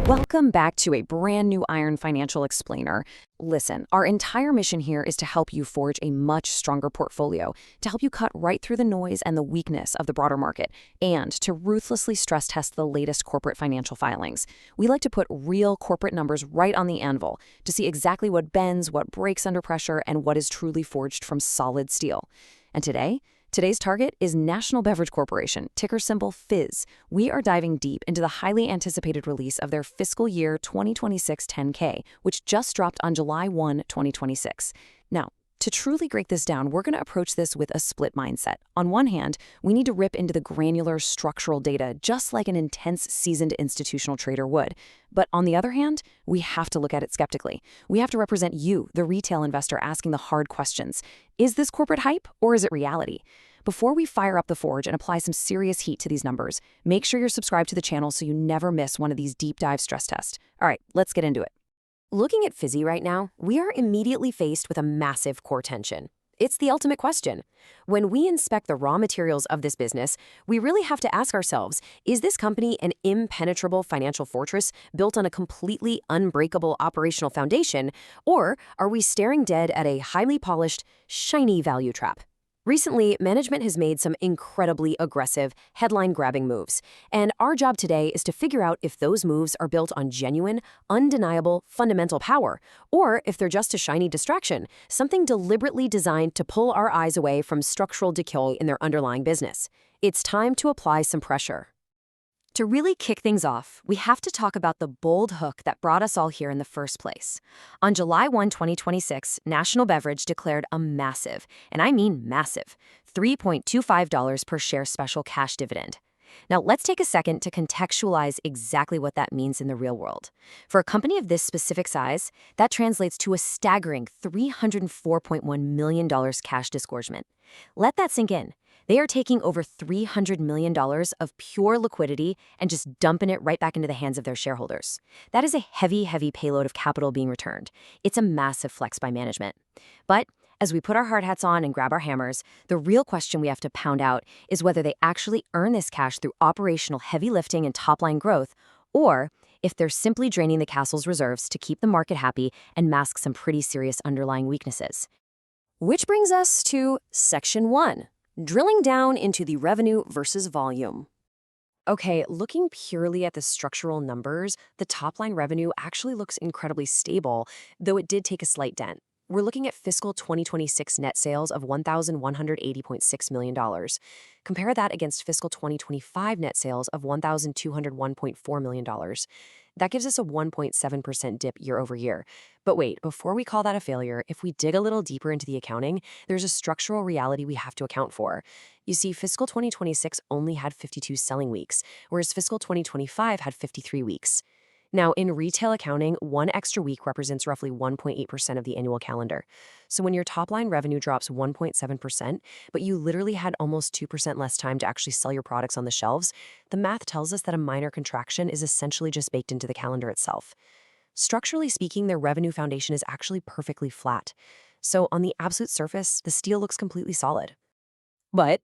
Welcome back to a brand new Iron Financial Explainer. Listen, our entire mission here is to help you forge a much stronger portfolio, to help you cut right through the noise and the weakness of the broader market, and to ruthlessly stress test the latest corporate financial filings. We like to put real corporate numbers right on the anvil to see exactly what bends, what breaks under pressure, and what is truly forged from solid steel. And today's target is National Beverage Corporation, ticker symbol FIZZ. We are diving deep into the highly anticipated release of their Fiscal Year 2026 10K, which just dropped on July 1, 2026. Now, to truly break this down, we're going to approach this with a split mindset. On one hand, we need to rip into the granular structural data just like an intense, seasoned institutional trader would. But on the other hand, we have to look at it skeptically. We have to represent you, the retail investor, asking the hard questions. Is this corporate hype or is it reality? Before we fire up the forge and apply some serious heat to these numbers, make sure you're subscribed to the channel so you never miss one of these deep dive stress tests. All right, let's get into it. Looking at FIZZ right now, we are immediately faced with a massive core tension. It's the ultimate question. When we inspect the raw materials of this business, we really have to ask ourselves, is this company an impenetrable financial fortress built on a completely unbreakable operational foundation, or are we staring dead at a highly polished, shiny value trap? Recently, management has made some incredibly aggressive, headline-grabbing moves, and our job today is to figure out if those moves are built on genuine, undeniable, fundamental power, or if they're just a shiny distraction, something deliberately designed to pull our eyes away from structural decay in their underlying business. It's time to apply some pressure. To really kick things off, we have to talk about the bold hook that brought us all here in the first place. On July 1, 2026, National Beverage declared a massive, and I mean massive, $3.25 per share special cash dividend. Now, let's take a second to contextualize exactly what that means in the real world. For a company of this specific size, that translates to a staggering $304.1 million cash disgorgement. Let that sink in. They are taking over $300 million of pure liquidity and just dumping it right back into the hands of their shareholders. That is a heavy, heavy payload of capital being returned. It's a massive flex by management. But as we put our hard hats on and grab our hammers, the real question we have to pound out is whether they actually earn this cash through operational heavy lifting and top-line growth, or if they're simply draining the castle's reserves to keep the market happy and mask some pretty serious underlying weaknesses. Which brings us to Section 1. Drilling down into the revenue versus volume. Okay, looking purely at the structural numbers, the top-line revenue actually looks incredibly stable, though it did take a slight dent. We're looking at fiscal 2026 net sales of $1,180.6 million. Compare that against fiscal 2025 net sales of $1,201.4 million. That gives us a 1.7% dip year over year. But wait, before we call that a failure, if we dig a little deeper into the accounting, there's a structural reality we have to account for. You see, fiscal 2026 only had 52 selling weeks, whereas fiscal 2025 had 53 weeks. Now, in retail accounting, one extra week represents roughly 1.8% of the annual calendar. So when your top-line revenue drops 1.7%, but you literally had almost 2% less time to actually sell your products on the shelves, the math tells us that a minor contraction is essentially just baked into the calendar itself. Structurally speaking, their revenue foundation is actually perfectly flat. So on the absolute surface, the steel looks completely solid. But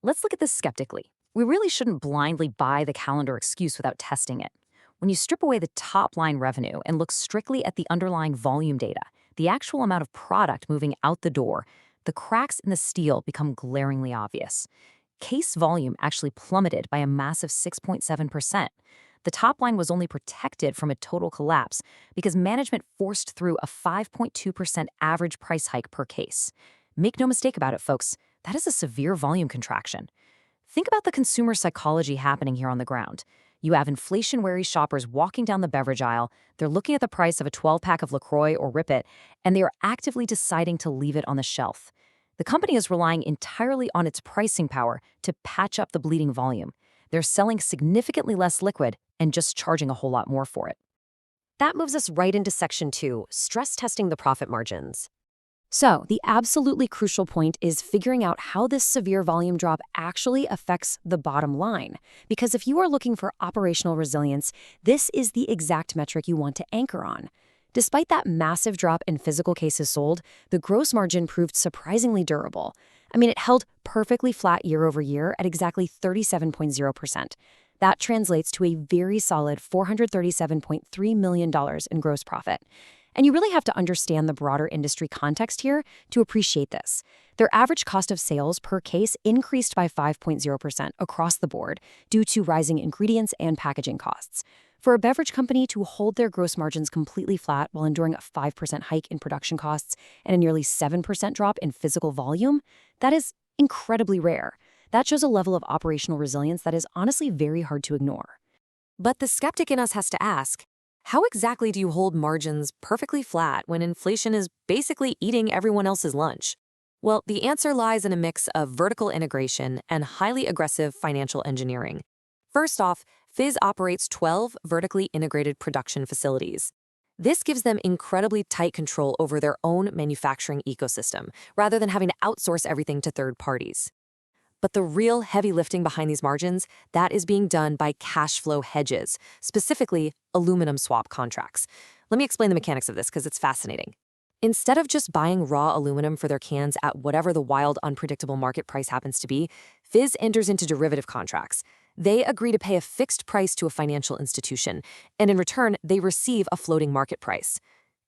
let's look at this skeptically. We really shouldn't blindly buy the calendar excuse without testing it. When you strip away the top-line revenue and look strictly at the underlying volume data, the actual amount of product moving out the door, the cracks in the steel become glaringly obvious. Case volume actually plummeted by a massive 6.7%. The top line was only protected from a total collapse because management forced through a 5.2% average price hike per case. Make no mistake about it, folks, that is a severe volume contraction. Think about the consumer psychology happening here on the ground. You have inflation-wary shoppers walking down the beverage aisle, they're looking at the price of a 12-pack of LaCroix or Rip It, and they are actively deciding to leave it on the shelf. The company is relying entirely on its pricing power to patch up the bleeding volume. They're selling significantly less liquid and just charging a whole lot more for it. That moves us right into Section 2, stress testing the profit margins. So, the absolutely crucial point is figuring out how this severe volume drop actually affects the bottom line. Because if you are looking for operational resilience, this is the exact metric you want to anchor on. Despite that massive drop in physical cases sold, the gross margin proved surprisingly durable. I mean, it held perfectly flat year over year at exactly 37.0%. That translates to a very solid $437.3 million in gross profit. And you really have to understand the broader industry context here to appreciate this. Their average cost of sales per case increased by 5.0% across the board due to rising ingredients and packaging costs. For a beverage company to hold their gross margins completely flat while enduring a 5% hike in production costs and a nearly 7% drop in physical volume, that is incredibly rare. That shows a level of operational resilience that is honestly very hard to ignore. But the skeptic in us has to ask, how exactly do you hold margins perfectly flat when inflation is basically eating everyone else's lunch? Well, the answer lies in a mix of vertical integration and highly aggressive financial engineering. First off, FIZZ operates 12 vertically integrated production facilities. This gives them incredibly tight control over their own manufacturing ecosystem, rather than having to outsource everything to third parties. But the real heavy lifting behind these margins, that is being done by cash flow hedges, specifically aluminum swap contracts. Let me explain the mechanics of this because it's fascinating. Instead of just buying raw aluminum for their cans at whatever the wild, unpredictable market price happens to be, FIZZ enters into derivative contracts. They agree to pay a fixed price to a financial institution, and in return, they receive a floating market price.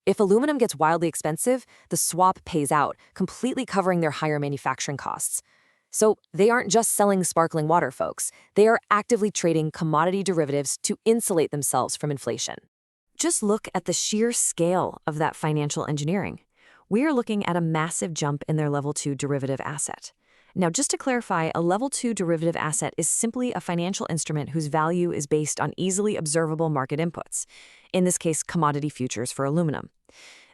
If aluminum gets wildly expensive, the swap pays out, completely covering their higher manufacturing costs. So they aren't just selling sparkling water, folks. They are actively trading commodity derivatives to insulate themselves from inflation. Just look at the sheer scale of that financial engineering. We are looking at a massive jump in their level 2 derivative asset. Now, just to clarify, a level 2 derivative asset is simply a financial instrument whose value is based on easily observable market inputs, in this case, commodity futures for aluminum.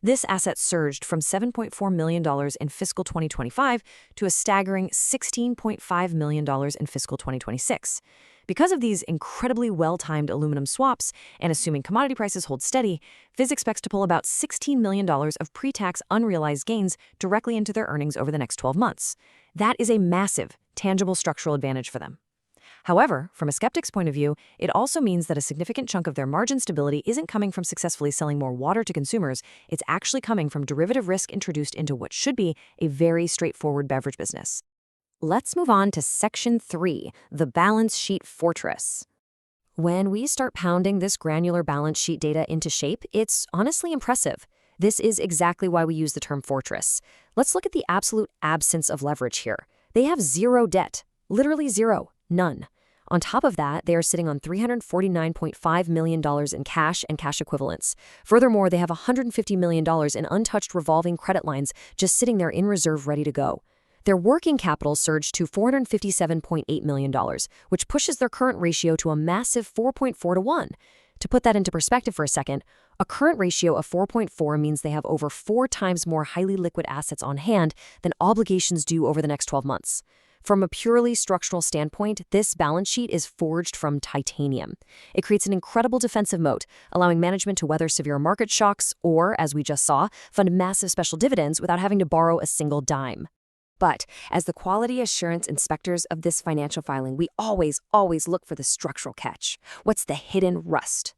This asset surged from $7.4 million in fiscal 2025 to a staggering $16.5 million in fiscal 2026. Because of these incredibly well-timed aluminum swaps, and assuming commodity prices hold steady, FIZZ expects to pull about $16 million of pre-tax unrealized gains directly into their earnings over the next 12 months. That is a massive, tangible structural advantage for them. However, from a skeptic's point of view, it also means that a significant chunk of their margin stability isn't coming from successfully selling more water to consumers, it's actually coming from derivative risk introduced into what should be a very straightforward beverage business. Let's move on to Section 3, the balance sheet fortress. When we start pounding this granular balance sheet data into shape, it's honestly impressive. This is exactly why we use the term fortress. Let's look at the absolute absence of leverage here. They have zero debt, literally zero, none. On top of that, they are sitting on $349.5 million in cash and cash equivalents. Furthermore, they have $150 million in untouched revolving credit lines just sitting there in reserve ready to go. Their working capital surged to $457.8 million, which pushes their current ratio to a massive 4.4 to 1. To put that into perspective for a second, a current ratio of 4.4 means they have over 4 times more highly liquid assets on hand than obligations due over the next 12 months. From a purely structural standpoint, this balance sheet is forged from titanium. It creates an incredible defensive moat, allowing management to weather severe market shocks or, as we just saw, fund massive special dividends without having to borrow a single dime. But as the quality assurance inspectors of this financial filing, we always look for the structural catch. What's the hidden rust?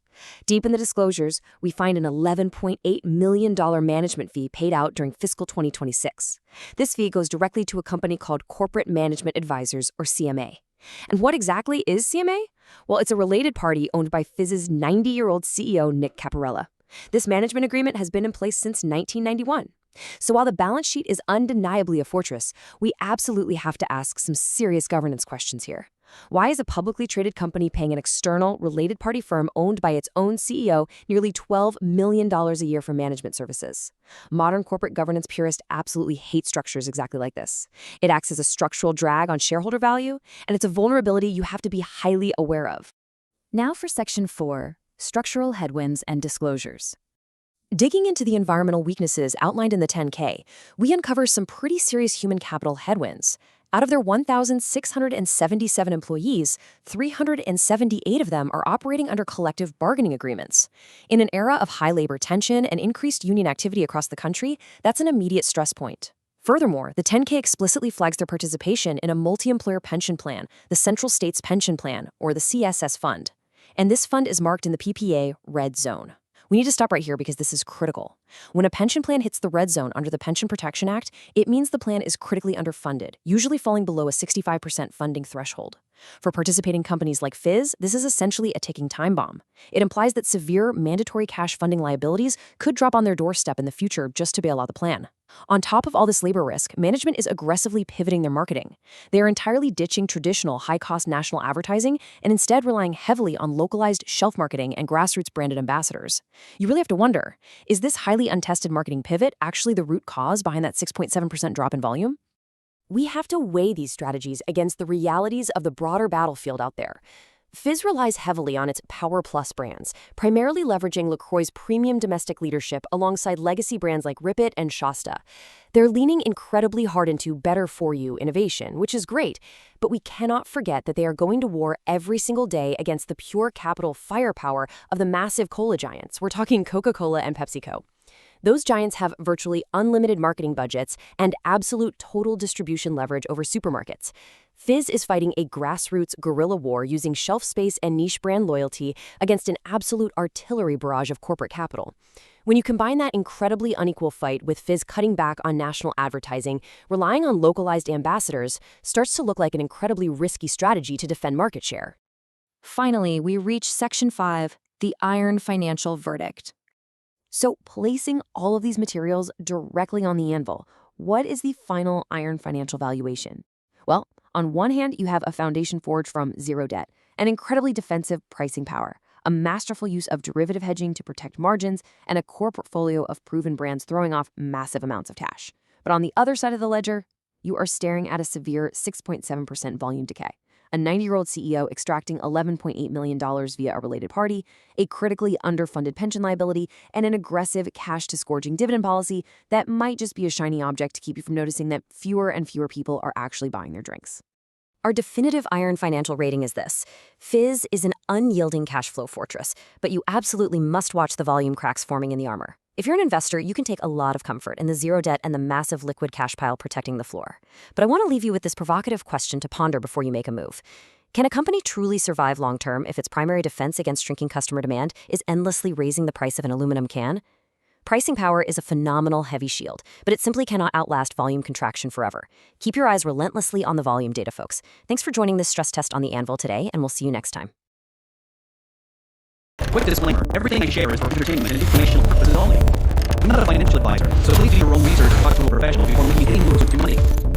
Deep in the disclosures, we find an $11.8 million management fee paid out during fiscal 2026. This fee goes directly to a company called Corporate Management Advisors, or CMA. And what exactly is CMA? Well, it's a related party owned by FIZZ's 90-year-old CEO, Nick Caparella. This management agreement has been in place since 1991. So while the balance sheet is undeniably a fortress, we absolutely have to ask some serious governance questions here. Why is a publicly traded company paying an external, related party firm owned by its own CEO nearly $12 million a year for management services? Modern corporate governance purists absolutely hate structures exactly like this. It acts as a structural drag on shareholder value, and it's a vulnerability you have to be highly aware of. Now for Section 4, structural headwinds and disclosures. Digging into the environmental weaknesses outlined in the 10K, we uncover some pretty serious human capital headwinds. Out of their 1,677 employees, 378 of them are operating under collective bargaining agreements. In an era of high labor tension and increased union activity across the country, that's an immediate stress point. Furthermore, the 10K explicitly flags their participation in a multi-employer pension plan, the Central States Pension Plan, or the CSS Fund. And this fund is marked in the PPA red zone. We need to stop right here because this is critical. When a pension plan hits the red zone under the Pension Protection Act, it means the plan is critically underfunded, usually falling below a 65% funding threshold. For participating companies like FIZZ, this is essentially a ticking time bomb. It implies that severe mandatory cash funding liabilities could drop on their doorstep in the future just to bail out the plan. On top of all this labor risk, management is aggressively pivoting their marketing. They are entirely ditching traditional high-cost national advertising and instead relying heavily on localized shelf marketing and grassroots branded ambassadors. You really have to wonder, is this highly untested marketing pivot actually the root cause behind that 6.7% drop in volume? We have to weigh these strategies against the realities of the broader battlefield out there. FIZZ relies heavily on its Power Plus brands, primarily leveraging LaCroix's premium domestic leadership alongside legacy brands like Rip It and Shasta. They're leaning incredibly hard into better-for-you innovation, which is great, but we cannot forget that they are going to war every single day against the pure capital firepower of the massive cola giants. We're talking Coca-Cola and PepsiCo. Those giants have virtually unlimited marketing budgets and absolute total distribution leverage over supermarkets. FIZZ is fighting a grassroots guerrilla war using shelf space and niche brand loyalty against an absolute artillery barrage of corporate capital. When you combine that incredibly unequal fight with FIZZ cutting back on national advertising, relying on localized ambassadors starts to look like an incredibly risky strategy to defend market share. Finally, we reach Section 5, the iron financial verdict. So, placing all of these materials directly on the anvil, what is the final iron financial valuation? Well, on one hand, you have a foundation forged from zero debt, an incredibly defensive pricing power, a masterful use of derivative hedging to protect margins, and a core portfolio of proven brands throwing off massive amounts of cash. But on the other side of the ledger, you are staring at a severe 6.7% volume decay. A 90-year-old CEO extracting $11.8 million via a related party, a critically underfunded pension liability, and an aggressive cash-disgorging dividend policy that might just be a shiny object to keep you from noticing that fewer and fewer people are actually buying their drinks. Our definitive iron financial rating is this. FIZZ is an unyielding cash flow fortress, but you absolutely must watch the volume cracks forming in the armor. If you're an investor, you can take a lot of comfort in the zero debt and the massive liquid cash pile protecting the floor. But I want to leave you with this provocative question to ponder before you make a move. Can a company truly survive long-term if its primary defense against shrinking customer demand is endlessly raising the price of an aluminum can? Pricing power is a phenomenal heavy shield, but it simply cannot outlast volume contraction forever. Keep your eyes relentlessly on the volume data, folks. Thanks for joining this stress test on the anvil today, and we'll see you next time. Quick disclaimer, everything I share is for entertainment and informational purposes only. I'm not a financial advisor, so please do your own research and talk to a professional before making any moves with your money.